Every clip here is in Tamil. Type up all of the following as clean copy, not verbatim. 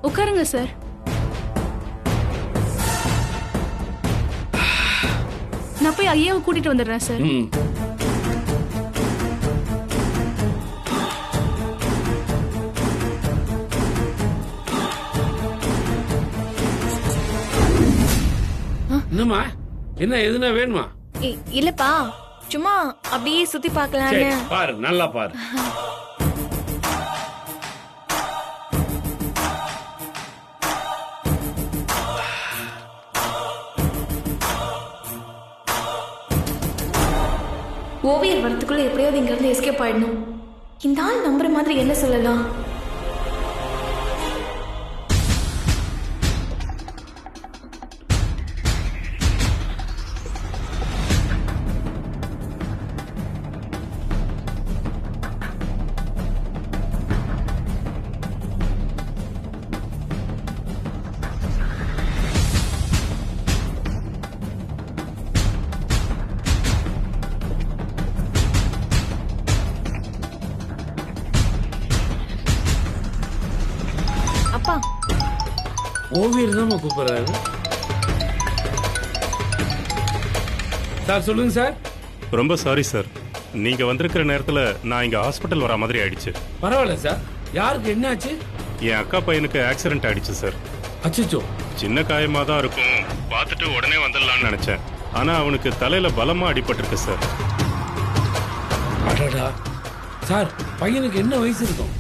உட்காருங்க சார். நான் போய் ஐயாவை கூட்டிட்டு வந்துடுறேன் சார். என்னம்மா, என்ன எதுனா வேணுமா? இல்லப்பா, சும்மா அப்படியே சுத்தி பார்க்கலான்னு. பாரு, நல்லா பாரு. ஓவியர் வரத்துக்குள்ள எப்படியாவது இங்க இருந்து எஸ்கேப் ஆயிடணும். இந்த ஆள் நம்புற மாதிரி என்ன சொல்லலாம்? அப்பா, ஓவியர் தான் கூப்பிடுறாரு. சார் சொல்லுங்க சார். ரொம்ப சாரி சார், நீங்க வந்திருக்கிற நேரத்துல நான் இங்க ஹாஸ்பிட்டல் வர மாதிரி ஆயிடுச்சு. பரவாயில்ல சார். யாருக்கு என்ன ஆச்சு? என் அக்கா பையனுக்கு ஆக்சிடென்ட் ஆயிடுச்சு சார். அச்சோ. சின்ன காயமா தான் இருக்கும், பார்த்துட்டு உடனே வந்துடலாம்னு நினைச்சேன். ஆனா அவனுக்கு தலையில பலமா அடிபட்டிருக்கு சார். அடடா. சார், பையனுக்கு என்ன வயசு இருக்கும்?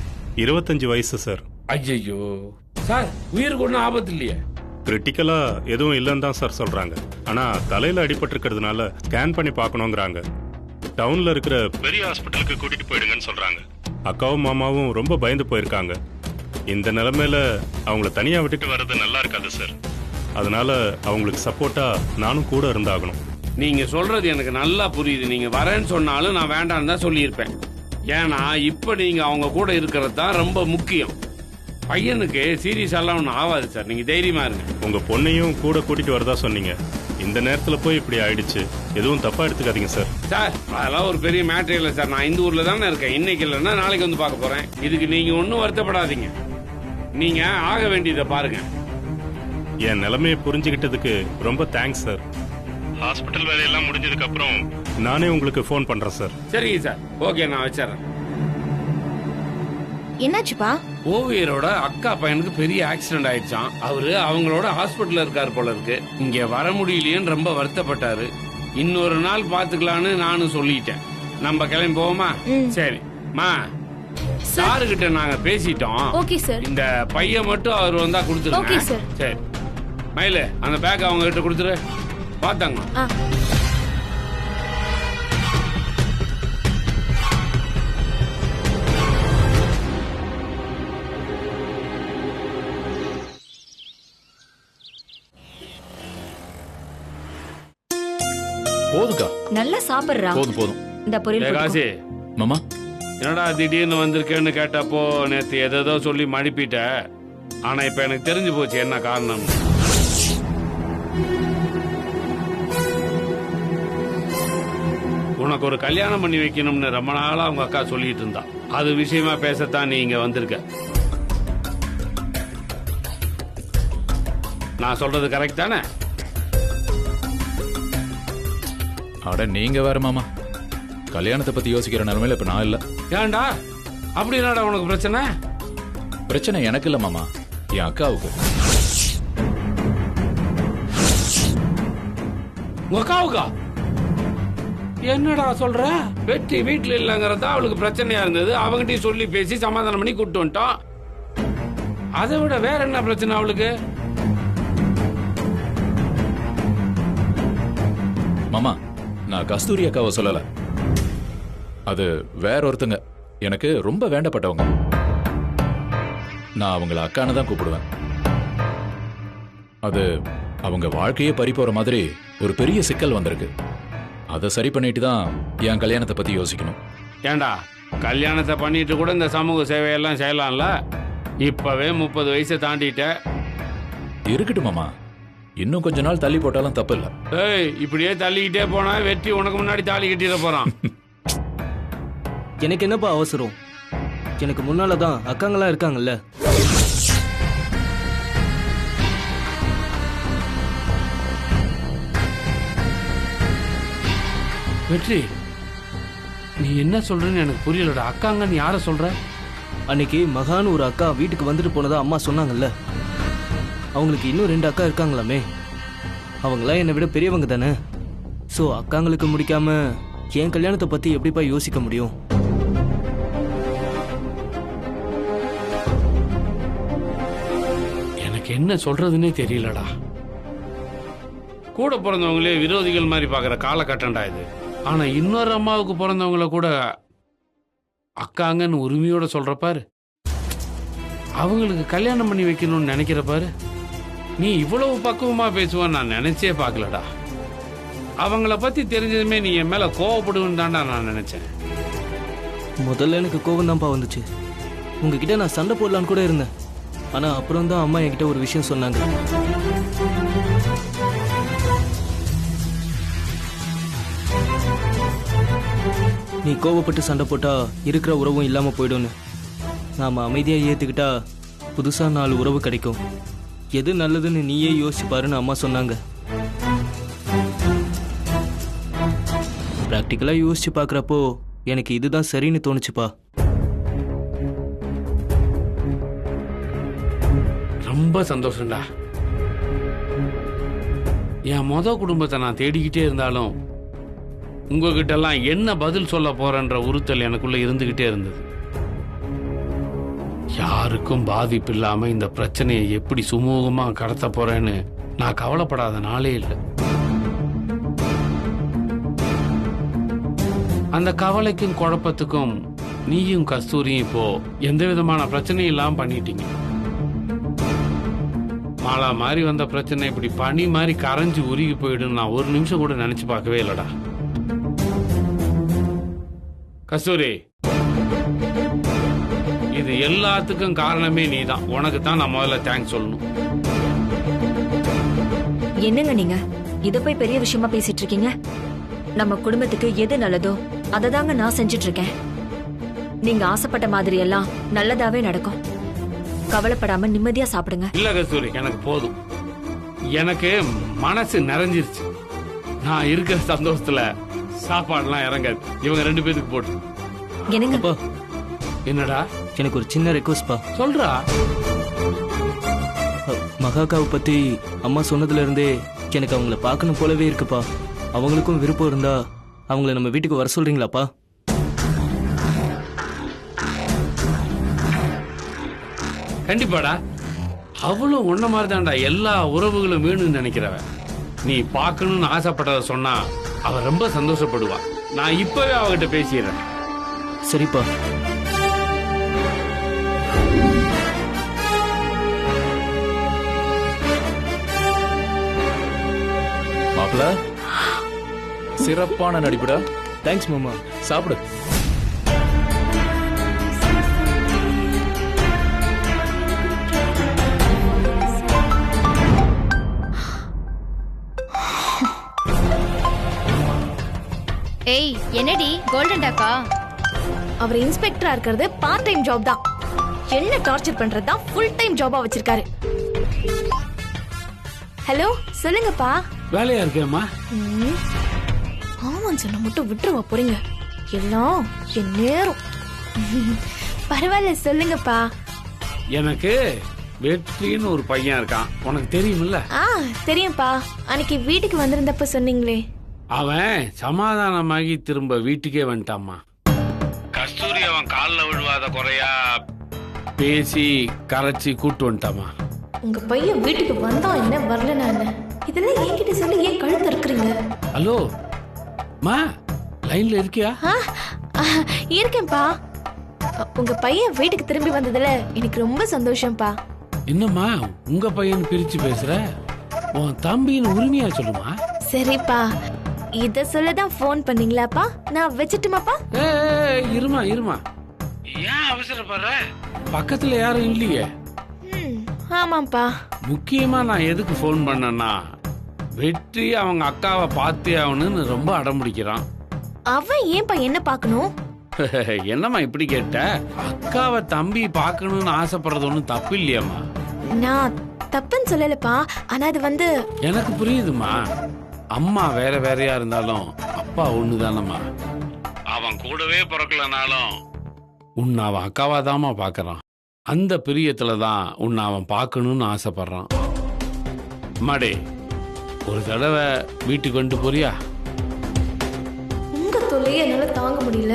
25 வயசு சார். ஐயோ சார், உயிருக்கு ஒன்றும் ஆபத்து இல்லையே? கிரிட்டிக்கலா எதுவும் இல்லைன்னு தான் சார் சொல்றாங்க. ஆனா தலையில அடிபட்டிருக்கிறதுனால ஸ்கேன் பண்ணி பார்க்கணுங்கிறாங்க. டவுன்ல இருக்கிற பெரிய ஹாஸ்பிட்டலுக்கு கூட்டிட்டு போயிடுங்கன்னு சொல்றாங்க. அக்காவும் மாமாவும் ரொம்ப பயந்து போயிருக்காங்க. இந்த நிலைமையில அவங்கள தனியா விட்டுட்டு வர்றது நல்லா இருக்காது சார். அதனால அவங்களுக்கு சப்போர்ட்டா நானும் கூட இருந்தாகணும். நீங்க சொல்றது எனக்கு நல்லா புரியுது. நீங்க வரேன்னு சொன்னாலும் நான் வேண்டான்னு தான் சொல்லியிருப்பேன். ஏன்னா இப்ப நீங்க அவங்க கூட இருக்கிறது தான் ரொம்ப முக்கியம். பையனுக்கு சீரியஸ் எல்லாம் ஒன்றும் ஆகாது சார். நீங்க தைரியமா இருங்க. உங்க பொண்ணையும் கூட கூட்டிட்டு வரதா சொன்னீங்க. இந்த நேரத்துல போய் இப்படி ஆயிடுச்சு. எதுவும் தப்பா எடுத்துக்காதீங்க சார். சார், அதெல்லாம் ஒரு பெரிய மேட்டர் இல்லை சார். நான் இந்த ஊர்ல தானே இருக்கேன். இன்னைக்கு இல்லைன்னா நாளைக்கு வந்து பார்க்க போறேன். இதுக்கு நீங்க ஒன்றும் வருத்தப்படாதீங்க. நீங்க ஆக வேண்டியதை பாருங்க. என் நிலைமையை புரிஞ்சுக்கிட்டதுக்கு ரொம்ப தேங்க்ஸ் சார். ஹாஸ்பிட்டல் வேலையெல்லாம் முடிஞ்சதுக்கு அப்புறம் நானே உங்களுக்கு ஃபோன் பண்றேன் சார். சரிங்க சார், ஓகே, நான் வச்சிடறேன். என்னாச்சுப்பா? ஓவியரோட அக்கா பையனுக்கு பெரிய ஆக்சிடென்ட் ஆயிடுச்சான். அவரு அவங்களோட ஹாஸ்பிட்டல்ல இருக்காரு போல இருக்கு. இங்க வர முடியலையேன்னு ரொம்ப வருத்தப்பட்டாரு. இன்னொரு நாள் பாத்துக்கலான்னு நானும் சொல்லிட்டேன். நம்ம கிளம்பி போவோமா? சரி மா, சாருகிட்ட நாங்க பேசிட்டோம். Okay sir. இந்த பையன் மட்டும் அவர் வந்தா கொடுத்துருங்க. Okay sir. சரி மயிலு, அந்த பேக் அவங்க கிட்ட கொடுத்துரு. பாத்தாங்க. போதுக்கா, நல்லா சாப்பிடுறா. போதும் போதும். இந்த பொரியல் காசி, மாமா, என்னடா திடீர்னு வந்திருக்கேன்னு கேட்டப்போ நேத்து எதோ சொல்லி மழுப்பிட்ட. ஆனா இப்ப எனக்கு தெரிஞ்சு போச்சு என்ன காரணம். உனக்கு ஒரு கல்யாணம் பண்ணி வைக்கணும்னு ரொம்ப நாளா அவங்க அக்கா சொல்லிட்டு இருந்தா. அது விஷயமா பேசத்தான் நீ இங்க வந்திருக்க. நான் சொல்றது கரெக்ட் தானே? அட நீங்க வேற மாமா, கல்யாணத்தை பத்தி யோசிக்கிற நிலைமையில இப்ப நான் இல்ல. ஏன்டா அப்படி என்னடா உனக்கு பிரச்சனை? பிரச்சனை எனக்கு இல்ல மாமா, என் அக்காவுக்கு. உங்க அக்காவுக்கா? என்னடா சொல்ற? வெற்றி வீட்டுல இல்லங்கிறதா அவளுக்கு பிரச்சனையா இருந்தது. அவங்கிட்டையும் சொல்லி பேசி சமாதானம் பண்ணி கூட்டு வந்துட்டோம். அதை விட வேற என்ன பிரச்சனை அவளுக்கு? மாமா, நான் கஸ்தூரி அக்காவை சொல்லல. அது வேற ஒருத்தங்க, எனக்கு ரொம்ப வேண்டப்பட்டவங்க. நான் அவங்கள அக்கான்னு தான் கூப்பிடுவேன். அது அவங்க வாழ்க்கையே பறி போற மாதிரி ஒரு பெரிய சிக்கல் வந்திருக்கு. அதை சரி பண்ணிட்டு தான் என் கல்யாணத்தை பத்தி யோசிக்கணும். ஏண்டா கல்யாணத்தை பண்ணிட்டு கூட இந்த சமூக சேவையெல்லாம் செய்யலாம்ல? இப்பவே 30 வயசை தாண்டிட்ட. இருக்கட்டும் மாமா, இன்னும் கொஞ்ச நாள் தள்ளி போட்டாலும் தப்பு இல்லை. ஏய், இப்படியே தள்ளிக்கிட்டே போனா வெற்றி உனக்கு முன்னாடி தாலி கட்டிட போறான். எனக்கு என்னப்பா அவசரம்? எனக்கு முன்னால தான் அக்காங்களாம் இருக்காங்கல்ல. வெற்றி, நீ என்ன சொல்றன்னு எனக்கு புரியலடா. அக்காங்கன்னு யார சொல்ற? அன்னைக்கு மகான்னு ஒரு அக்கா வீட்டுக்கு வந்துட்டு போனதா அம்மா சொன்னாங்கல்ல. அவங்களுக்கு இன்னும் 2 அக்கா இருக்காங்களாமே. அவங்களாம் என்னை விட பெரியவங்க தானே. ஸோ அக்காங்களுக்கு முடிக்காம என் கல்யாணத்தை பத்தி எப்படிப்பா யோசிக்க முடியும்? எனக்கு என்ன சொல்றதுன்னே தெரியலடா. கூட பிறந்தவங்களே விரோதிகள் மாதிரி பார்க்குற காலகட்டம்டா இது. ஆனா இன்னொரு அம்மாவுக்கு பிறந்தவங்கள கூட அக்காங்கன்னு உரிமையோட சொல்ற பாரு. அவங்களுக்கு கல்யாணம் பண்ணி வைக்கணும்னு நினைக்கிற பாரு. நீ இவ்வளவு பக்குவமா பேசுவான்னு நான் நினைச்சே பார்க்கலடா. அவங்கள பத்தி தெரிஞ்சதுமே நீ என் மேல கோவப்படுவேன்னு தான்டா நான் நினைச்சேன். முதல்ல எனக்கு கோவம் தான்ப்பா வந்துச்சு. உங்ககிட்ட நான் சண்டை போடலான்னு கூட இருந்தேன். ஆனா அப்புறம் தான் அம்மா என்கிட்ட ஒரு விஷயம் சொன்னாங்க. நீ கோவப்பட்டு சண்டை போட்டா இருக்கிற உறவும் இல்லாம போயிடும்னு. நாம அமைதியா ஏத்துக்கிட்டா புதுசா 4 உறவு கிடைக்கும். எது நல்லதுன்னு நீயே யோசிச்சு பாருன்னு அம்மா சொன்னாங்க. பிராக்டிக்கலா யோசிச்சு பாக்குறப்போ எனக்கு இதுதான் சரின்னு தோணுச்சுப்பா. ரொம்ப சந்தோஷம்டா. என் குடும்பத்தை நான் தேடிக்கிட்டே இருந்தாலும் உங்ககிட்ட எல்லாம் என்ன பதில் சொல்ல போறேன்ற உறுத்தல் எனக்குள்ள இருந்துகிட்டே இருந்தது. யாருக்கும் பாதிப்பு இல்லாம இந்த பிரச்சனையை எப்படி சுமூகமா கடத்த போறேன்னு நான் கவலைப்படாத நாளே இல்லை. அந்த கவலைக்கும் குழப்பத்துக்கும் நீயும் கஸ்தூரியும் இப்போ எந்த விதமான பிரச்சனையும் இல்லாம பண்ணிட்டீங்க. மாலா மாதிரி வந்த பிரச்சனை இப்படி பனி மாதிரி கரைஞ்சு உருகி போயிடும் நான் ஒரு நிமிஷம் கூட நினைச்சு பார்க்கவே இல்லடா. கஸ்தூரி, இது எல்லாத்துக்கும் காரணமே நீதான். உனக்கு தான் நான் முதல்ல தேங்க்ஸ் சொல்லணும். என்னங்க நீங்க இத போய் பெரிய விஷயமா பேசிட்டு இருக்கீங்க? நம்ம குடும்பத்துக்கு எது நல்லதோ அதை தாங்க நான் செஞ்சுட்டு இருக்கேன். நீங்க ஆசைப்பட்ட மாதிரி எல்லாம் நல்லதாவே நடக்கும். கவலைப்படாம நிம்மதியா சாப்பிடுங்க. இல்ல கஸ்தூரி, எனக்கு போதும். எனக்கு மனசு நிறைஞ்சிருச்சு. நான் இருக்கிற சந்தோஷத்துல சாப்பாடுலாம் இறங்காது. இவங்க 2 பேருக்கு போட்டு. என்னங்க அப்பா, என்னடா? எனக்கு ஒரு சின்ன ரெக்வஸ்ட்பா. சொல்றா. மகாக்காவை பத்தி அம்மா சொன்னதுல இருந்தே எனக்கு அவங்கள பார்க்கணும் போலவே இருக்குப்பா. அவங்களுக்கும் விருப்பம் இருந்தா அவங்கள நம்ம வீட்டுக்கு வர சொல்றீங்களாப்பா? கண்டிப்பாடா. அவளும் உன்ன மாதிரி தான்டா எல்லா உறவுகளும் வேணும்னு நினைக்கிறவ. நீ பார்க்கணும்னு ஆசைப்பட்டத சொன்னா அவ ரொம்ப சந்தோஷப்படுவா. நான் இப்பவே அவகிட்ட பேசிடுறேன். சரிப்பா. மாப்பிள, சிறப்பான நடிப்புடா. தேங்க்ஸ் மாமா. சாப்பிடு. ஏய், என்னடி கோல்டன் டாக்கா? அவர் இன்ஸ்பெக்டரா இருக்கிறது பார்ட் டைம் ஜாப் தான். என்ன டார்ச்சர் பண்றது தான் ஃபுல் டைம் ஜாபா வச்சிருக்காரு. ஹலோ, சொல்லுங்கப்பா. வேலையா இருக்கேம்மா? ஆமான்னு சொன்ன மட்டும் விட்டுருவா போறீங்க. எல்லாம் என் நேரம். பரவாயில்ல, சொல்லுங்கப்பா. எனக்கு வெற்றின்னு ஒரு பையன் இருக்கான். உனக்கு தெரியுமில்ல? தெரியும்ப்பா. அன்னைக்கு வீட்டுக்கு வந்திருந்தப்ப சொன்னீங்களே. அவன் சமாதானமாகி திரும்ப வீட்டுக்கே வந்துட்டாம்மா. கஸ்தூரி அவன் காலில் விழுவாத குறையா பேசி கரைச்சி கூட்டு வந்துட்டாமா. உங்க பையன் வீட்டுக்கு வந்தா என்ன, வரலனா என்ன? இதெல்லாம் என்கிட்ட சொல்லி ஏன் கழுத்து இருக்கிறீங்க? ஹலோ மா, லைன்ல இருக்கியா? இருக்கேன்ப்பா. உங்க பையன் வீட்டுக்கு திரும்பி வந்ததுல எனக்கு ரொம்ப சந்தோஷம்ப்பா. என்னம்மா உங்க பையன் பிரிச்சு பேசுற? உன் தம்பின்னு உரிமையா சொல்லுமா. சரிப்பா, இத சொல்லதான் ஃபோன் பண்ணீங்களாப்பா? நான் வச்சிட்டுமாப்பா? இருமா இருமா, ஏன் அவசரப்படுற? பக்கத்துல யாரும் இல்லையே. ஆமாப்பா. முக்கியமா நான் எதுக்கு ஃபோன் பண்ணேன்னா, வெற்றி அவங்க அக்காவை பார்த்தே ஆகணும்னு ரொம்ப அடம் பிடிக்கிறான். அவன் ஏன்பா என்ன பார்க்கணும்? என்னம்மா இப்படி கேட்ட? அக்காவை தம்பி பார்க்கணும்னு ஆசைப்படுறது ஒன்றும் தப்பு இல்லையாம்மா. நான் தப்புன்னு சொல்லலப்பா, ஆனா அது வந்து எனக்கு புரியுதுமா. அம்மா வேற வேறையா இருந்தாலும் அப்பா ஒண்ணுதானம்மா. அவன் கூடவே பிறக்கலனாலும் உன்னை அவன் அக்காவாதாம்மா பார்க்கறான். அந்த பிரியத்துலதான் உன்னை அவன் பார்க்கணும்னு ஆசைப்படுறான். மாடே, ஒரு தடவை வீட்டுக்கு வந்துட்டு போறியா? உங்க தொல்லையை என்னால தாங்க முடியல.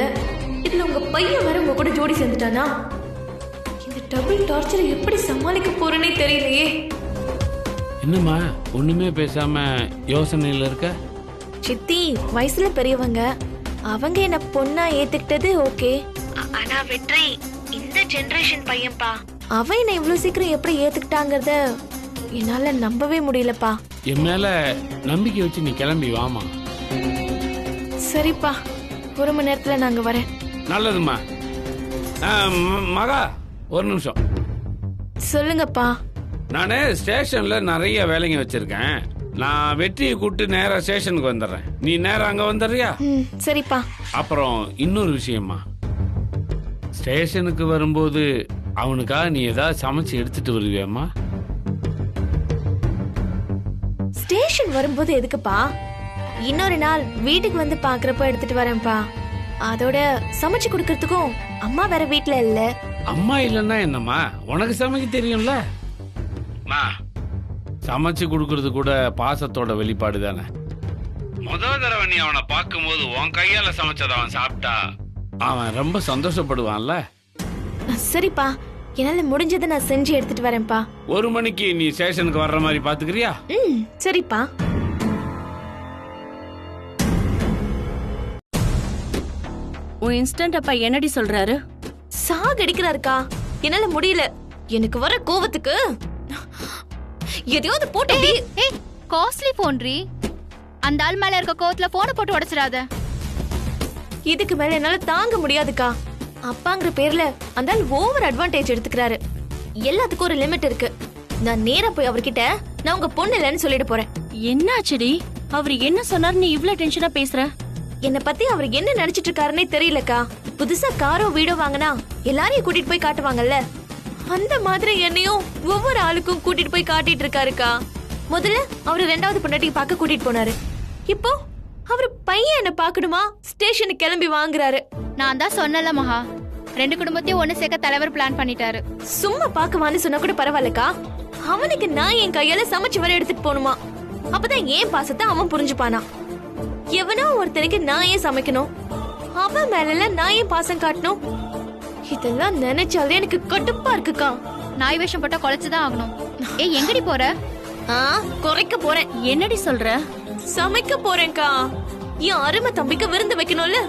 இதுல உங்க பையன் வேற உங்க கூட ஜோடி சேர்ந்துட்டானா? இந்த டபுள் டார்ச்சரை எப்படி சமாளிக்க போறேனே தெரியலையே. என்னம்மா ஒண்ணுமே பேசாம யோசனையில இருக்க? சித்தி வயசுல பெரியவங்க, அவங்க என்ன பொண்ணா ஏத்துக்கிட்டது ஓகே. ஆனா வெற்றி இந்த ஜெனரேஷன் பையன்பா. அவன் என்ன இவ்வளவு சீக்கிரம் எப்படி ஏத்துக்கிட்டாங்கறத என்னால நம்பவே முடியலப்பா. என் மேல நம்பிக்கை வச்சு நீ கிளம்பி வாமா. சரிப்பா, 1 மணி நேரத்துல நாங்க வரேன். நல்லதுமா. மகா ஒரு நிமிஷம். சொல்லுங்கப்பா. நானே ஸ்டேஷன்ல நிறைய வேலைங்க வச்சிருக்கேன். நான் வெற்றியை கூப்பிட்டு நேரா ஸ்டேஷனுக்கு வந்துடுறேன். நீ நேரா அங்க வந்துடுறியா? சரிப்பா. அப்புறம் இன்னொரு விஷயமா, ஸ்டேஷனுக்கு வரும்போது அவனுக்காக நீ ஏதாவது சமைச்சு எடுத்துட்டு வருவியாம்மா? ஸ்டேஷன் வரும்போது எதுக்குப்பா? இன்னொரு நாள் வீட்டுக்கு வந்து பாக்குறப்ப எடுத்துட்டு வரேன்ப்பா. அதோட சமைச்சு கொடுக்கறதுக்கும் அம்மா வேற வீட்ல இல்ல. அம்மா இல்லன்னா என்னம்மா, உனக்கு சமைக்க தெரியும்ல. சமைச்சு கொடுக்கறது கூட பாசத்தோட வெளிப்பாடு தானே. முதல் தடவை நீ அவனை பார்க்கும்போது உன் கையால சமைச்சத அவன் சாப்பிட்டா அவன் ரொம்ப சந்தோஷப்படுவான்ல. சரிப்பா, என்னால முடிஞ்சதை நான் செஞ்சு எடுத்துட்டு வரேன்ப்பா. 1 மணிக்கு நீ ஸ்டேஷனுக்கு வர்ற மாதிரி பாத்துக்கிறியா? சரிப்பா. உன் இன்ஸ்டன்ட் அப்பா என்னடி சொல்றாரு? சாகடிக்கிறாருக்கா. என்னால முடியல. எனக்கு வர கோவத்துக்கு எதையாவது போட்டு ஏய் காஸ்ட்லி போன்ரி. அந்த ஆள் மேல இருக்க கோவத்துல போனை போட்டு உடைச்சிடாத. இதுக்கு மேல என்னால தாங்க முடியாதுக்கா. அப்பாங்கிற பேர்ல அந்த ஆள் ஓவர் அட்வான்டேஜ் எடுத்துக்கிறாரு. எல்லாத்துக்கும் ஒரு லிமிட் இருக்கு. நான் நேரா போய் அவர்கிட்ட நான் உங்க பொண்ணு இல்லைன்னு சொல்லிட்டு போறேன். என்னாச்சுடி? அவர் என்ன சொன்னாரு நீ இவ்ளோ டென்ஷனா பேசுற? என்ன பத்தி அவர் என்ன நினைச்சிட்டு இருக்காருன்னே தெரியலக்கா. புதுசா காரோ வீடோ வாங்கினா எல்லாரையும் கூட்டிட்டு போய் காட்டுவாங்கல்ல, அந்த மாதிரி என்னையும் ஒவ்வொரு ஆளுக்கும் கூட்டிட்டு போய் காட்டிட்டு இருக்காருக்கா. முதல்ல அவரு 2வது பொண்டாட்டியை பார்க்க கூட்டிட்டு போனாரு. இப்போ அவரு பையன் என்ன பாக்கணுமா ஸ்டேஷனுக்கு கிளம்பி வாங்குறாரு. நான் தான் சொன்னல மகா, 2 குடும்பத்தையும் ஒண்ணு சேர்க்க தலைவர் பிளான் பண்ணிட்டாரு. சும்மா பாக்குவான்னு சொன்னா கூட பரவாயில்லக்கா. அவனுக்கு நான் என் கையால சமைச்சு வர எடுத்துட்டு போகணுமா? அப்பதான் ஏன் பாசத்தை அவன் புரிஞ்சுப்பானா. எவனோ ஒருத்தனுக்கு நான் ஏன் சமைக்கணும்? அவன் மேல நான் ஏன் பாசம் காட்டணும்? இதெல்லாம் நினைச்சாலே எனக்கு கடுப்பா இருக்குக்கா. நாய் வேஷம் போட்டா குலைச்சுதான் ஆகணும். ஏய் எங்கடி போற? குறைக்க போறேன். என்னடி சொல்ற? சமைக்க போறேன்க்கா. என் அருமை தம்பிக்கு விருந்து வைக்கணும்ல.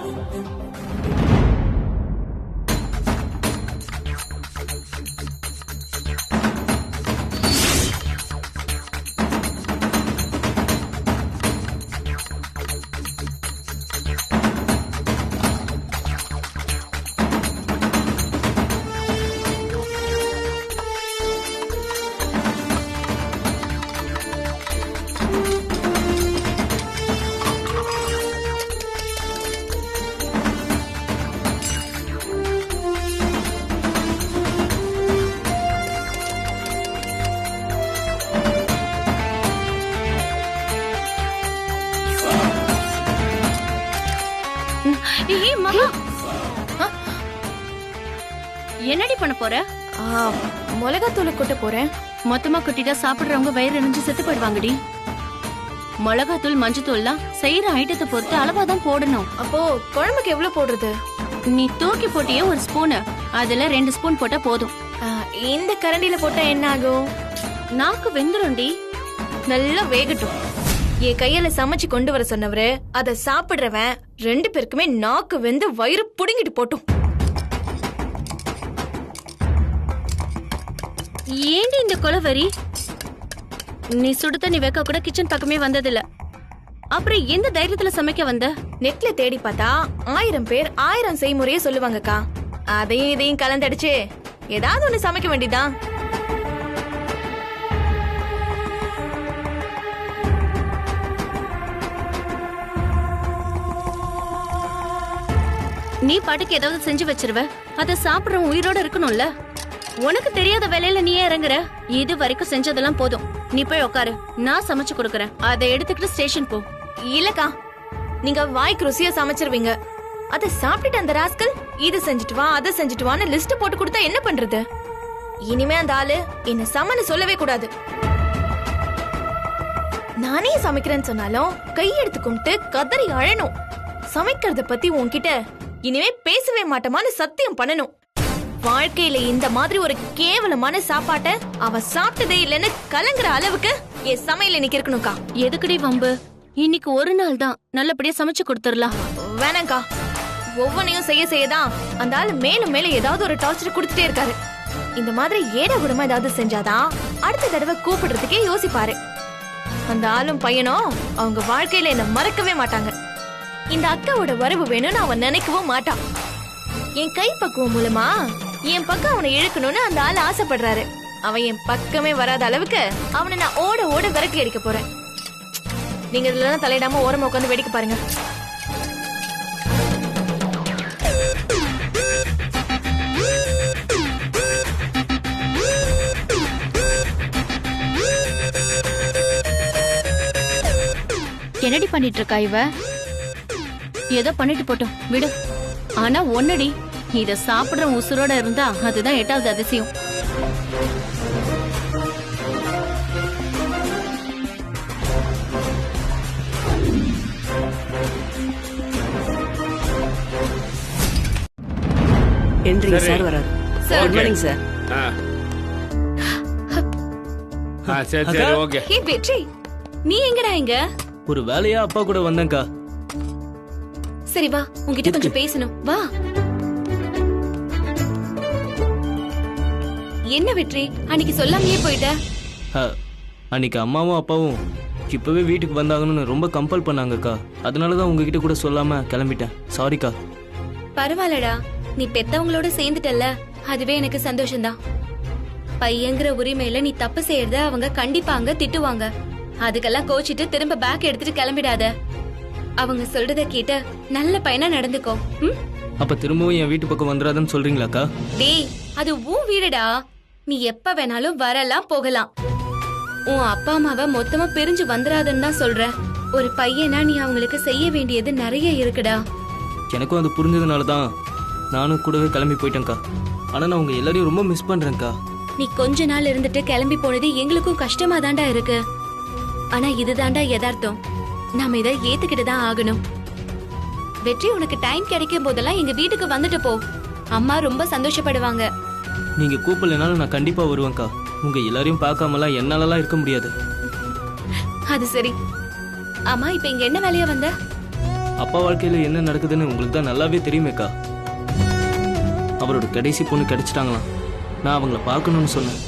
ஏய் மகா, என்னடி பண்ண போற? மிளகாத்தூளை கொட்ட போறேன். மொத்தமா கொட்டிட்டா சாப்பிடுறவங்க வயிறு எரிஞ்சு செத்து போயிடுவாங்கடி. மிளகாத்தூள் மஞ்சத்தூள்லாம் செய்யற ஐட்டத்தை பொறுத்து அளவாதான் போடணும். அப்போ குழம்புக்கு எவ்வளவு போடுறது? நீ தூக்கி போட்டியே 1 ஸ்பூன், அதுல 2 ஸ்பூன் போட்டா போதும். இந்த கரண்டில போட்டா என்ன ஆகும்? நாக்கு வெந்துரும்டி. நல்லா வேகட்டும். என் கையால சமைச்சு கொண்டு வர சொன்னவரு அத சாப்பிடுறவன் 2 பேருக்குமே நாக்கு வெந்து வயிறு புடுங்கிட்டு போட்டும். ஏண்டி இந்த கொலவரி? நீ சுடு தண்ணி வைக்க கூட கிச்சன் பக்கமே வந்ததில்ல. அப்புறம் எந்த தைரியத்துல சமைக்க வந்த? நெட்ல தேடி பார்த்தா 1000 பேர் 1000 செய்முறையை சொல்லுவாங்கக்கா. அதையும் இதையும் கலந்தடிச்சு ஏதாவது ஒண்ணு சமைக்க வேண்டியதான். நீ பாட்டுக்கு ஏதாவது செஞ்சு வச்சிருவ, அத சாப்பிடுறவன் உயிரோட இருக்கணும்ல. உனக்கு தெரியாத வேலையில நீ ஏன் இறங்குற? இது வரைக்கும் செஞ்சதெல்லாம் போதும், நீ போய் உட்காரு, நான் சமைச்சு கொடுக்கறேன். அதை எடுத்துக்கிட்டு ஸ்டேஷன் போ. இல்லக்கா, நீங்க வாய்க்கு ருசியா சமைச்சிருவீங்க. அத சாப்பிட்டுட்டு அந்த ராஸ்கல் இது செஞ்சுட்டு வா அதை செஞ்சுட்டு வான்னு லிஸ்ட் போட்டு கொடுத்தா என்ன பண்றது? இனிமே அந்த ஆளு என்ன சமன்னு சொல்லவே கூடாது. நானே சமைக்கிறேன்னு சொன்னாலும் கையெடுத்து கும்பிட்டு கதறி அழணும். சமைக்கிறத பத்தி உன்கிட்ட இனிமே பேசவே மாட்டோமான்னு சத்தியம் பண்ணணும். வாழ்க்கையில இந்த மாதிரி ஒரு கேவலமான சாப்பாட்டை அவ சாப்பிட்டதே இல்லைன்னு கலங்குற அளவுக்கு என் சமையல் இன்னைக்கு இருக்கணும்க்கா. எதுக்குடி வம்பு? இன்னைக்கு ஒரு நாள் தான், நல்லபடியா சமைச்சு கொடுத்துடலாம். வேணாங்க்கா, ஒவ்வொன்னையும் செய்ய செய்யதான் அந்த ஆளு மேலும் மேலும் ஏதாவது ஒரு டார்ச்சர் கொடுத்துட்டே இருக்காரு. இந்த மாதிரி ஏடா கூடமா ஏதாவது செஞ்சாதான் அடுத்த தடவை கூப்பிடுறதுக்கே யோசிப்பாரு. அந்த ஆளும் பையனும் அவங்க வாழ்க்கையில என்ன மறக்கவே மாட்டாங்க. இந்த அக்காவோட வரவு வேணும்னு அவன் நினைக்கவும் மாட்டான். என் கை பக்குவம் மூலமா என் பக்கம் அவனை இழுக்கணும்னு அந்த ஆள் ஆசைப்படுறாரு. அவன் என் பக்கமே வராத அளவுக்கு அவனை நான் ஓட ஓட விரட்டி அடிக்க போறேன். நீங்க இதுல தலையிடாம ஓரமா உட்காந்து வேடிக்கை பாருங்க. என்னடி பண்ணிட்டு இருக்கா இவ? ஏதோ பண்ணிட்டு போட்டோம், விடு. ஆனா ஒன்னடி, இத சாப்பிடுற உசுரோட இருந்தா அதுதான் 8வது அதிசயம். என்றீங்க சார் வராரு. Good morning sir. சரி சரி ஓகே. ஹே வெற்றி, நீ எங்கடா? இங்க ஒரு வேலையா அப்பா கூட வந்தேன்க்கா. சரி வா, உன்கிட்ட கொஞ்சம் பேசணும், வா. என்ன வெற்றி, அன்னைக்கு சொல்லாமயே போயிட்ட? அன்னைக்கு அம்மாவும் அப்பாவும் இப்பவே வீட்டுக்கு வந்தாங்கன்னு ரொம்ப கம்பல் பண்ணாங்கக்கா. அதனாலதான் உங்ககிட்ட கூட சொல்லாம கிளம்பிட்டேன். சாரிக்கா. பரவாயில்லடா, நீ பெத்தவங்களோட சேர்ந்துட்டல்ல, அதுவே எனக்கு சந்தோஷம்தான். பையங்கிற உரிமையில நீ தப்பு செய்யறத அவங்க கண்டிப்பாங்க, திட்டுவாங்க. அதுக்கெல்லாம் கோச்சிட்டு திரும்ப பேக் எடுத்துட்டு கிளம்பிடாத. அவங்க சொல்றத கேட்ட நல்ல பையனா நடந்துக்கோ. அப்ப திரும்பவும் என் வீட்டு பக்கம் வந்துடாதுன்னு சொல்றீங்களாக்கா? டேய், அது உன் வீடுடா, நீ எப்ப வேணாலும் வரலாம் போகலாம். உன் அப்பா அம்மாவை மொத்தமா பிரிஞ்சு வந்துடாதுன்னு தான் சொல்றேன். ஒரு பையனா நீ அவங்களுக்கு செய்ய வேண்டியது நிறைய இருக்குடா. எனக்கும் அது புரிஞ்சதுனாலதான் நானும் கூடவே கிளம்பி போயிட்டேன்க்கா. ஆனா நான் உங்க எல்லாரையும் ரொம்ப மிஸ் பண்றேன்க்கா. நீ கொஞ்ச நாள் இருந்துட்டு கிளம்பி போனது எங்களுக்கும் கஷ்டமா தாண்டா இருக்கு. ஆனா இதுதாண்டா யதார்த்தம். நாம இதை ஏத்துக்கிட்டு தான் ஆகணும். வெற்றி, உனக்கு டைம் கிடைக்கும் போதெல்லாம் எங்க வீட்டுக்கு வந்துட்டு போ. அம்மா ரொம்ப சந்தோஷப்படுவாங்க. நீங்க கூப்பிடலனாலும் நான் கண்டிப்பா வருவேன்க்கா. உங்க எல்லாரையும் பார்க்காமலாம் என்னாலலாம் இருக்க முடியாது. அது சரி. அம்மா, இப்ப இங்க என்ன வேலையா வந்த? அப்பா வாழ்க்கையில என்ன நடக்குதுன்னு உங்களுக்கு தான் நல்லாவே தெரியுமேக்கா. அவரோட கடைசி பொண்ணு கிடைச்சிட்டாங்களாம். நான் அவங்கள பார்க்கணும்னு சொன்னேன்.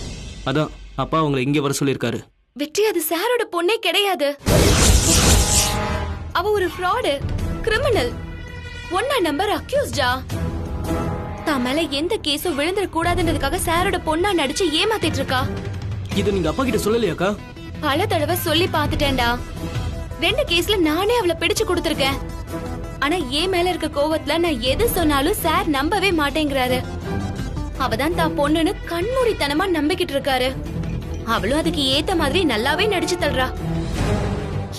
அதான் அப்பா அவங்கள இங்க வர சொல்லியிருக்காரு. வெற்றி, அது சாரோட பொண்ணே கிடையாது. அவ ஒரு ஃப்ராடு, கிரிமினல், 1 நம்பர் அக்யூஸ்டா. தான் மேல எந்த கேஸும் விழுந்துட கூடாதுன்றதுக்காக சாரோட பொண்ணா நடிச்சு ஏமாத்திட்டு இருக்கா. இது நீங்க அப்பா கிட்ட சொல்லலையாக்கா? பல தடவை சொல்லி பாத்துட்டேன்டா. 2 கேஸ்ல நானே அவளை பிடிச்சு கொடுத்திருக்கேன். ஆனா ஏன் மேல இருக்க கோவத்துல நான் எது சொன்னாலும் சார் நம்பவே மாட்டேங்கிறாரு. அவதான் தான் பொண்ணுன்னு கண்மூடித்தனமா நம்பிக்கிட்டு இருக்காரு. அவளும் அதுக்கு ஏத்த மாதிரி நல்லாவே நடிச்சு தள்ளுறா.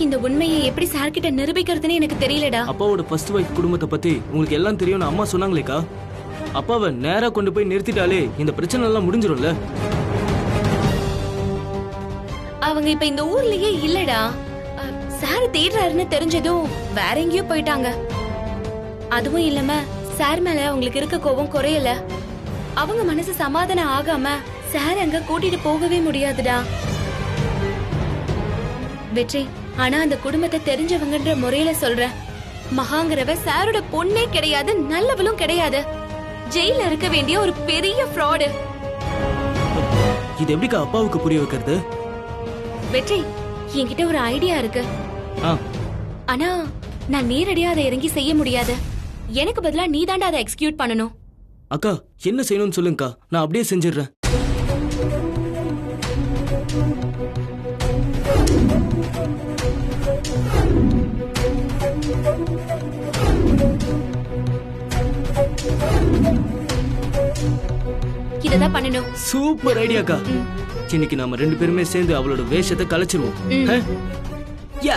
இந்த உண்மையை எப்படி சார் கிட்ட நிரூபிக்கிறதுன்னு எனக்கு தெரியலடா. அப்பாவோட ஃபர்ஸ்ட் வைஃப் குடும்பத்தை பத்தி உங்களுக்கு எல்லாம் தெரியும்னு அம்மா சொன்னாங்களேக்கா. அப்பாவை நேரா கொண்டு போய் நிறுத்திட்டாலே இந்த பிரச்சனை எல்லாம் முடிஞ்சிடும்ல. அவங்க இப்ப இந்த ஊர்லயே இல்லடா. சார் தேடுறாருன்னு தெரிஞ்சதும் வேற எங்கேயோ போயிட்டாங்க. அதுவும் இல்லாம சார் மேல அவங்களுக்கு இருக்க கோபம் குறையல. அவங்க மனசு சமாதானம் ஆகாம சார் அங்க கூட்டிட்டு போகவே முடியாதுடா. வெற்றி, ஆனா அந்த குடும்பத்தை தெரிஞ்சவங்கன்ற முறையில சொல்றேன். மகாங்கிறவ சாரோட பொண்ணே கிடையாது, நல்லவளும் கிடையாது. ஜெயில இருக்க வேண்டிய ஒரு பெரிய ஃப்ராடு. இது எப்படிக்கா அப்பாவுக்கு புரிய வைக்கிறது? வெற்றி, என்கிட்ட ஒரு ஐடியா இருக்கு. ஆ ஆனா நான் நேரடியா அதை இறங்கி செய்ய முடியாது. எனக்கு பதிலா நீ தாண்டா அதை எக்ஸிக்யூட் பண்ணணும். அக்கா என்ன செய்யணும்னு சொல்லுங்கக்கா, நான் அப்படியே செஞ்சிடுறேன். இததான் பண்ணணும். சூப்பர் ஐடியாக்கா. இன்னைக்கு நாம 2 பேருமே சேர்ந்து அவளோட வேஷத்தை கலைச்சிருவோம்.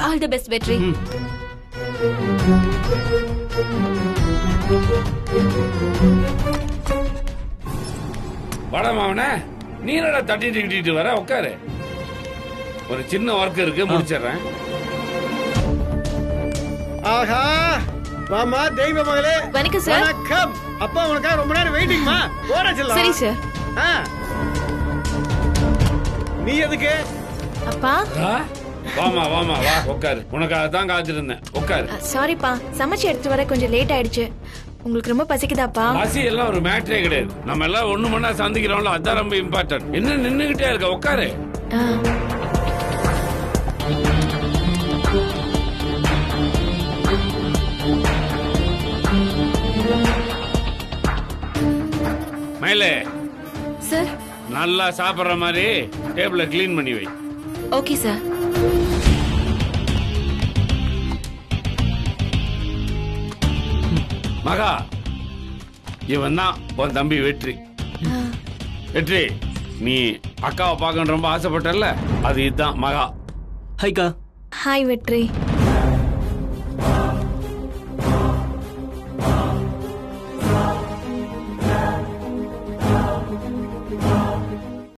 ஆல் தி பெஸ்ட் வெற்றி. வாடா மாவனே, நீ என்னடா தட்டிட்டு வர? உட்காரு, ஒரு சின்ன ஒர்க் இருக்கு, முடிச்சிடுறேன். ஆஹா, மாமா தெய்வ மகளே. வணக்கம் சார். வணக்கம். அப்பா உனக்காக ரொம்ப நேரம் வெயிட்டிங்மா. போடா செல்லம். சரி சார். நீ எதுக்கு? அப்பா வாமா வாமா வா, உட்காரு. உனக்காக தான் காத்திருந்தேன், உட்காரு. சாரிப்பா, சமைச்சு எடுத்து வர கொஞ்சம் லேட் ஆயிடுச்சு. உங்களுக்கு ரொம்ப பசிக்குதாப்பா? பசி எல்லாம் ஒரு மேட்டரே கிடையாது. நம்ம எல்லாம் ஒண்ணு மண்ணா சந்திக்கிறோம்ல, அதான் ரொம்ப இம்பார்ட்டன்ட். என்ன நின்னுகிட்டே இருக்க, உட்காரு. மயிலே சார், நல்லா சாப்பிடுற மாதிரி டேபிள கிளீன் பண்ணி வை. Okay sir. மகா, இவன் தான் உன் தம்பி வெற்றி. வெற்றி, நீ அக்காவை பார்க்கணும் ரொம்ப ஆசைப்பட்டல, அது இதுதான் மகா. ஹைக்கா. ஹாய் வெற்றி.